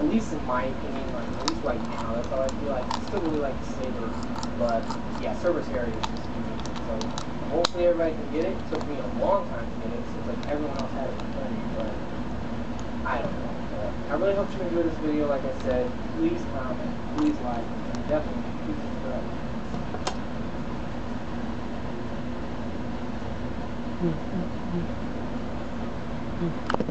least in my opinion, like at least right now, that's all I feel like. I still really like the Saber, but yeah, service area is just unique. So hopefully everybody can get it. It took me a long time to get it. Seems like everyone else had it plenty, but I don't know. But I really hope you enjoyed this video. Like I said, please comment, please like, and definitely please subscribe. Mm-hmm.